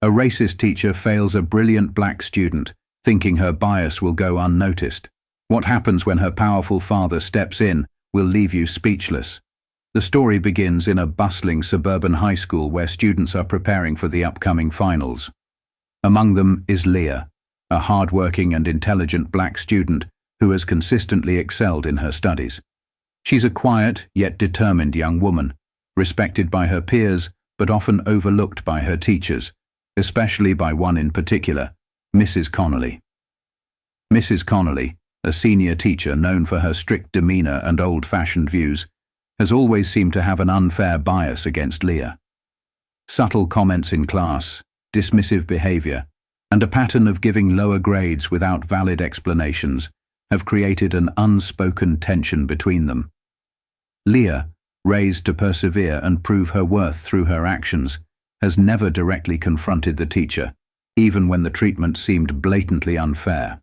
A racist teacher fails a brilliant black student, thinking her bias will go unnoticed. What happens when her powerful father steps in will leave you speechless. The story begins in a bustling suburban high school where students are preparing for the upcoming finals. Among them is Leah, a hard-working and intelligent black student who has consistently excelled in her studies. She's a quiet yet determined young woman, respected by her peers but often overlooked by her teachers, especially by one in particular, Mrs. Connolly. Mrs. Connolly, a senior teacher known for her strict demeanor and old-fashioned views, has always seemed to have an unfair bias against Leah. Subtle comments in class, dismissive behavior, and a pattern of giving lower grades without valid explanations have created an unspoken tension between them. Leah, raised to persevere and prove her worth through her actions, has never directly confronted the teacher, even when the treatment seemed blatantly unfair.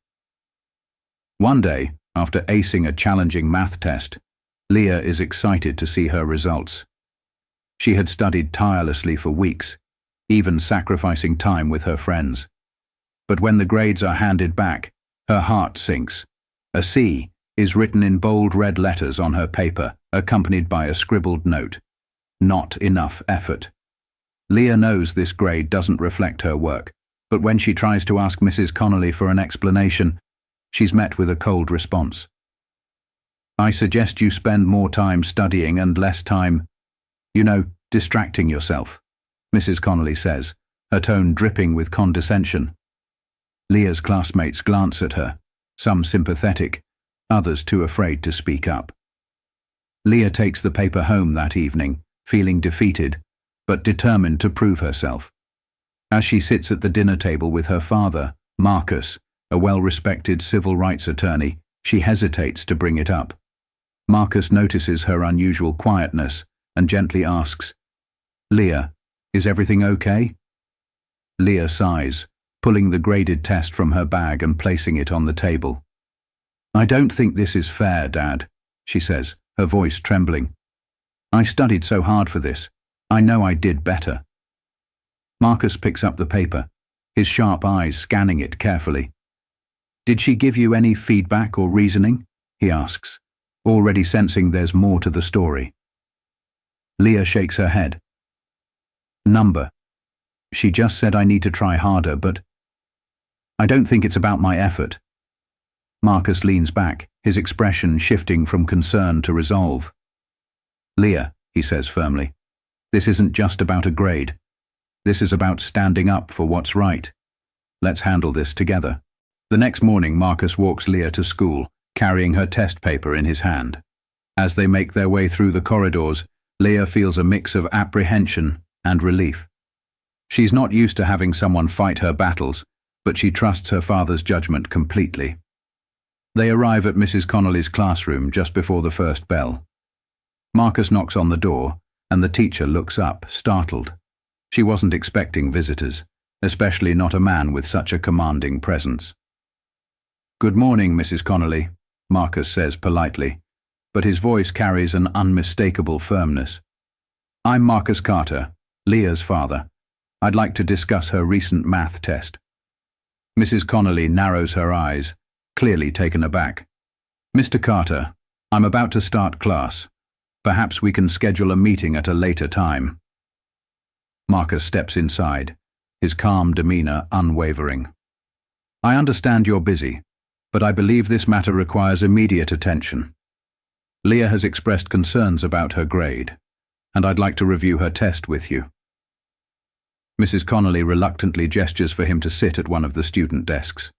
One day, after acing a challenging math test, Leah is excited to see her results. She had studied tirelessly for weeks, even sacrificing time with her friends. But when the grades are handed back, her heart sinks. A C is written in bold red letters on her paper, accompanied by a scribbled note. Not enough effort. Leah knows this grade doesn't reflect her work, but when she tries to ask Mrs. Connolly for an explanation, she's met with a cold response. "I suggest you spend more time studying and less time, distracting yourself," Mrs. Connolly says, her tone dripping with condescension. Leah's classmates glance at her, some sympathetic, others too afraid to speak up. Leah takes the paper home that evening, feeling defeated, but determined to prove herself. As she sits at the dinner table with her father, Marcus, a well-respected civil rights attorney, she hesitates to bring it up. Marcus notices her unusual quietness and gently asks, "Leah, is everything okay?" Leah sighs, pulling the graded test from her bag and placing it on the table. "I don't think this is fair, Dad," she says, her voice trembling. "I studied so hard for this. I know I did better." Marcus picks up the paper, his sharp eyes scanning it carefully. "Did she give you any feedback or reasoning?" he asks, already sensing there's more to the story. Leah shakes her head. "Number. She just said I need to try harder, but I don't think it's about my effort." Marcus leans back, his expression shifting from concern to resolve. "Leah," he says firmly, "this isn't just about a grade. This is about standing up for what's right. Let's handle this together." The next morning, Marcus walks Leah to school, carrying her test paper in his hand. As they make their way through the corridors, Leah feels a mix of apprehension and relief. She's not used to having someone fight her battles, but she trusts her father's judgment completely. They arrive at Mrs. Connolly's classroom just before the first bell. Marcus knocks on the door, and the teacher looks up, startled. She wasn't expecting visitors, especially not a man with such a commanding presence. "Good morning, Mrs. Connolly," Marcus says politely, but his voice carries an unmistakable firmness. "I'm Marcus Carter, Leah's father. I'd like to discuss her recent math test." Mrs. Connolly narrows her eyes, clearly taken aback. "Mr. Carter, I'm about to start class. Perhaps we can schedule a meeting at a later time." Marcus steps inside, his calm demeanor unwavering. "I understand you're busy, but I believe this matter requires immediate attention. Leah has expressed concerns about her grade, and I'd like to review her test with you." Mrs. Connolly reluctantly gestures for him to sit at one of the student desks.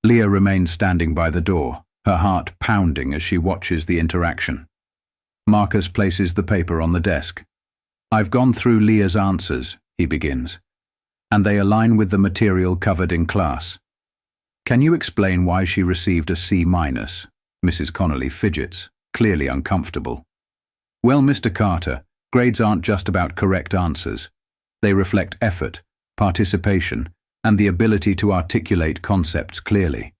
Leah remains standing by the door, her heart pounding as she watches the interaction. Marcus places the paper on the desk. "I've gone through Leah's answers," he begins, "and they align with the material covered in class. Can you explain why she received a C-?" Mrs. Connolly fidgets, clearly uncomfortable. "Well, Mr. Carter, grades aren't just about correct answers. They reflect effort, participation, and the ability to articulate concepts clearly."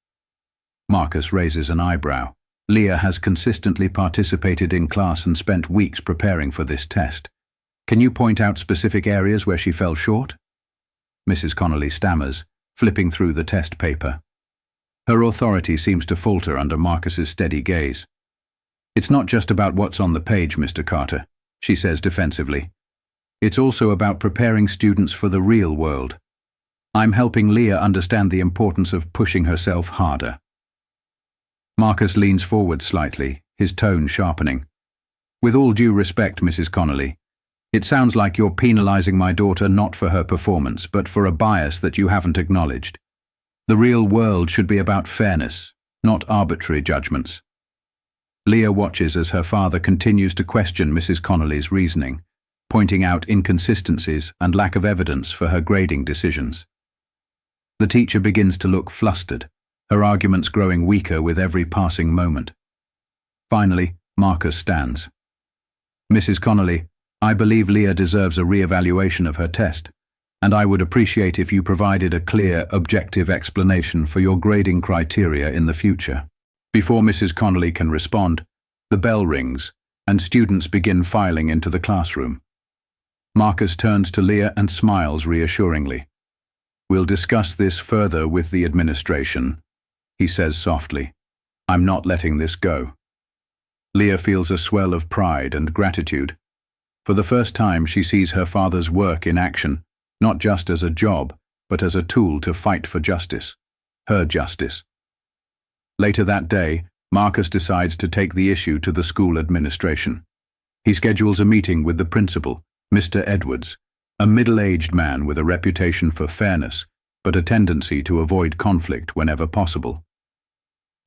Marcus raises an eyebrow. Leah has consistently participated in class and spent weeks preparing for this test. Can you point out specific areas where she fell short? Mrs. Connolly stammers, flipping through the test paper. Her authority seems to falter under Marcus's steady gaze. "It's not just about what's on the page, Mr. Carter," she says defensively. "It's also about preparing students for the real world. I'm helping Leah understand the importance of pushing herself harder." Marcus leans forward slightly, his tone sharpening. "With all due respect, Mrs. Connolly, it sounds like you're penalizing my daughter not for her performance, but for a bias that you haven't acknowledged. The real world should be about fairness, not arbitrary judgments." Leah watches as her father continues to question Mrs. Connolly's reasoning, pointing out inconsistencies and lack of evidence for her grading decisions. The teacher begins to look flustered, her arguments growing weaker with every passing moment. Finally, Marcus stands. "Mrs. Connolly, I believe Leah deserves a re-evaluation of her test, and I would appreciate if you provided a clear, objective explanation for your grading criteria in the future." Before Mrs. Connolly can respond, the bell rings, and students begin filing into the classroom. Marcus turns to Leah and smiles reassuringly. "We'll discuss this further with the administration," he says softly. "I'm not letting this go." Leah feels a swell of pride and gratitude. For the first time, she sees her father's work in action, not just as a job, but as a tool to fight for justice, her justice. Later that day, Marcus decides to take the issue to the school administration. He schedules a meeting with the principal, Mr. Edwards, a middle-aged man with a reputation for fairness, but a tendency to avoid conflict whenever possible.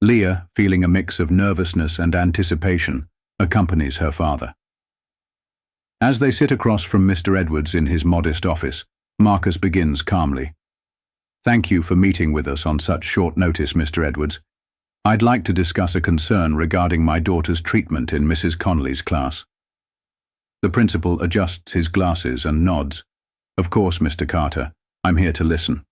Leah, feeling a mix of nervousness and anticipation, accompanies her father. As they sit across from Mr. Edwards in his modest office, Marcus begins calmly. "Thank you for meeting with us on such short notice, Mr. Edwards. I'd like to discuss a concern regarding my daughter's treatment in Mrs. Connolly's class." The principal adjusts his glasses and nods. "Of course, Mr. Carter, I'm here to listen."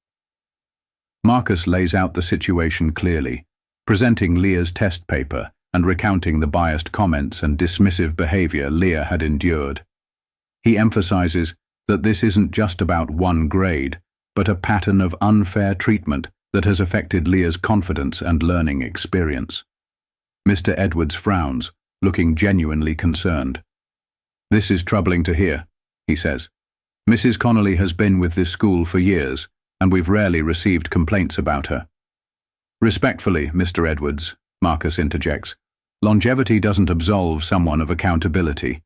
Marcus lays out the situation clearly, presenting Leah's test paper and recounting the biased comments and dismissive behavior Leah had endured. He emphasizes that this isn't just about one grade, but a pattern of unfair treatment that has affected Leah's confidence and learning experience. Mr. Edwards frowns, looking genuinely concerned. "This is troubling to hear," he says. "Mrs. Connolly has been with this school for years, and we've rarely received complaints about her." "Respectfully, Mr. Edwards," Marcus interjects, "longevity doesn't absolve someone of accountability.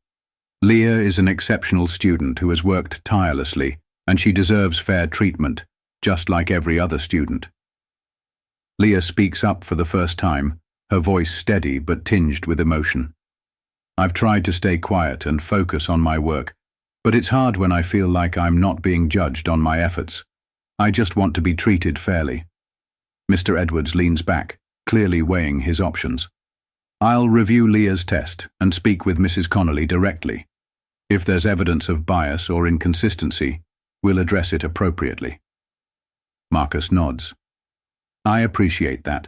Leah is an exceptional student who has worked tirelessly, and she deserves fair treatment, just like every other student." Leah speaks up for the first time, her voice steady but tinged with emotion. "I've tried to stay quiet and focus on my work, but it's hard when I feel like I'm not being judged on my efforts. I just want to be treated fairly." Mr. Edwards leans back, clearly weighing his options. "I'll review Leah's test and speak with Mrs. Connolly directly. If there's evidence of bias or inconsistency, we'll address it appropriately." Marcus nods. "I appreciate that,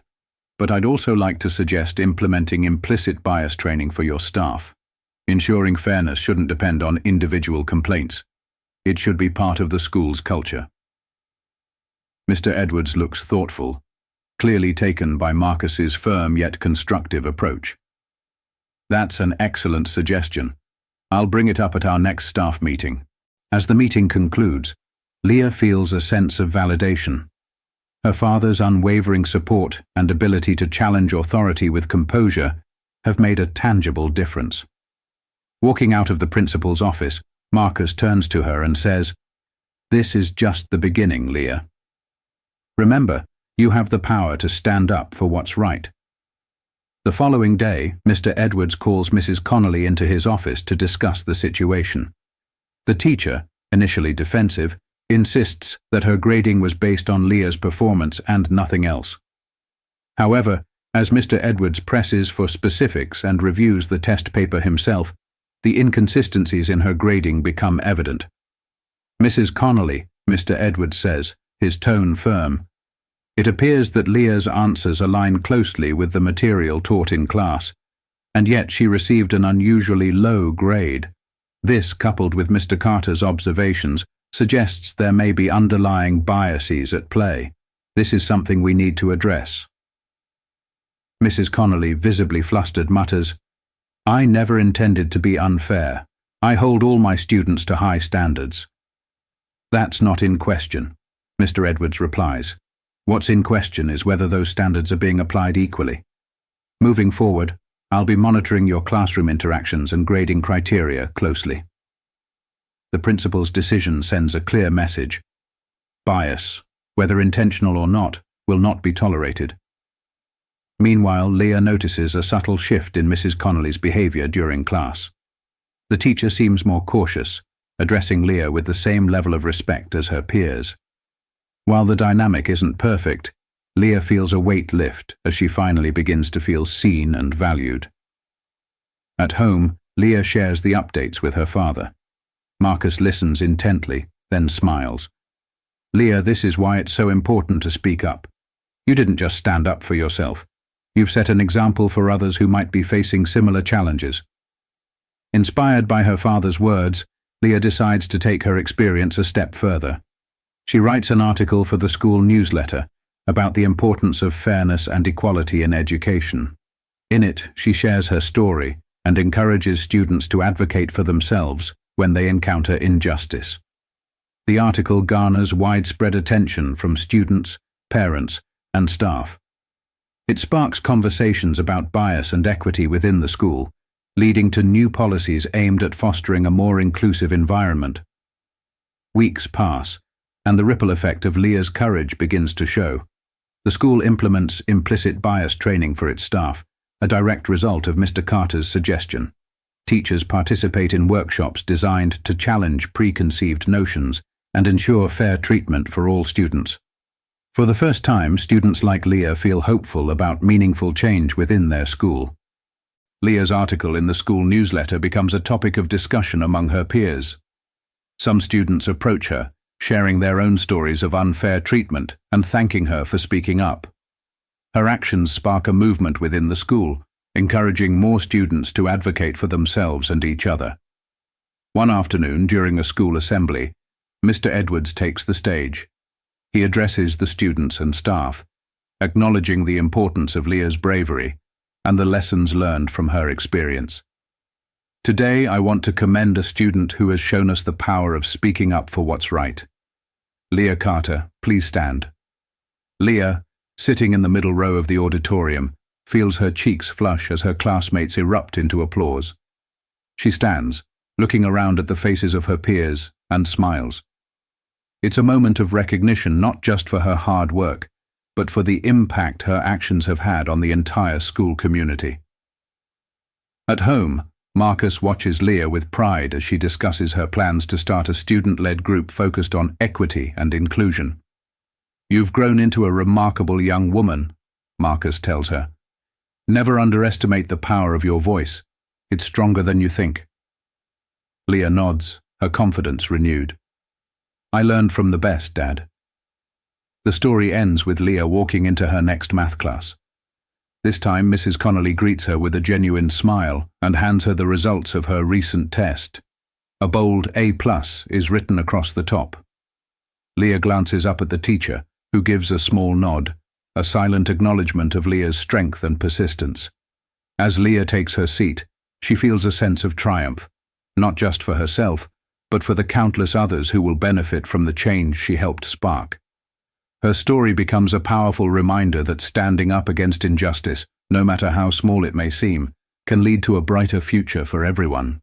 but I'd also like to suggest implementing implicit bias training for your staff. Ensuring fairness shouldn't depend on individual complaints. It should be part of the school's culture." Mr. Edwards looks thoughtful, clearly taken by Marcus's firm yet constructive approach. "That's an excellent suggestion. I'll bring it up at our next staff meeting." As the meeting concludes, Leah feels a sense of validation. Her father's unwavering support and ability to challenge authority with composure have made a tangible difference. Walking out of the principal's office, Marcus turns to her and says, "This is just the beginning, Leah. Remember, you have the power to stand up for what's right." The following day, Mr. Edwards calls Mrs. Connolly into his office to discuss the situation. The teacher, initially defensive, insists that her grading was based on Leah's performance and nothing else. However, as Mr. Edwards presses for specifics and reviews the test paper himself, the inconsistencies in her grading become evident. "Mrs. Connolly," Mr. Edwards says, his tone firm, "it appears that Leah's answers align closely with the material taught in class, and yet she received an unusually low grade. This, coupled with Mr. Carter's observations, suggests there may be underlying biases at play. This is something we need to address. Mrs. Connolly, visibly flustered, mutters, "I never intended to be unfair. I hold all my students to high standards." "That's not in question," Mr. Edwards replies. "What's in question is whether those standards are being applied equally. Moving forward, I'll be monitoring your classroom interactions and grading criteria closely." The principal's decision sends a clear message. Bias, whether intentional or not, will not be tolerated. Meanwhile, Leah notices a subtle shift in Mrs. Connolly's behavior during class. The teacher seems more cautious, addressing Leah with the same level of respect as her peers. While the dynamic isn't perfect, Leah feels a weight lift as she finally begins to feel seen and valued. At home, Leah shares the updates with her father. Marcus listens intently, then smiles. "Leah, this is why it's so important to speak up. You didn't just stand up for yourself. You've set an example for others who might be facing similar challenges." Inspired by her father's words, Leah decides to take her experience a step further. She writes an article for the school newsletter about the importance of fairness and equality in education. In it, she shares her story and encourages students to advocate for themselves when they encounter injustice. The article garners widespread attention from students, parents, and staff. It sparks conversations about bias and equity within the school, leading to new policies aimed at fostering a more inclusive environment. Weeks pass, and the ripple effect of Leah's courage begins to show. The school implements implicit bias training for its staff, a direct result of Mr. Carter's suggestion. Teachers participate in workshops designed to challenge preconceived notions and ensure fair treatment for all students. For the first time, students like Leah feel hopeful about meaningful change within their school. Leah's article in the school newsletter becomes a topic of discussion among her peers. Some students approach her, sharing their own stories of unfair treatment and thanking her for speaking up. Her actions spark a movement within the school, encouraging more students to advocate for themselves and each other. One afternoon, during a school assembly, Mr. Edwards takes the stage. He addresses the students and staff, acknowledging the importance of Leah's bravery and the lessons learned from her experience. "Today, I want to commend a student who has shown us the power of speaking up for what's right. Leah Carter, please stand." Leah, sitting in the middle row of the auditorium, feels her cheeks flush as her classmates erupt into applause. She stands, looking around at the faces of her peers, and smiles. It's a moment of recognition not just for her hard work, but for the impact her actions have had on the entire school community. At home, Marcus watches Leah with pride as she discusses her plans to start a student-led group focused on equity and inclusion. "You've grown into a remarkable young woman," Marcus tells her. "Never underestimate the power of your voice. It's stronger than you think." Leah nods, her confidence renewed. "I learned from the best, Dad." The story ends with Leah walking into her next math class. This time, Mrs. Connolly greets her with a genuine smile and hands her the results of her recent test. A bold A+ is written across the top. Leah glances up at the teacher, who gives a small nod, a silent acknowledgement of Leah's strength and persistence. As Leah takes her seat, she feels a sense of triumph, not just for herself, but for the countless others who will benefit from the change she helped spark. Her story becomes a powerful reminder that standing up against injustice, no matter how small it may seem, can lead to a brighter future for everyone.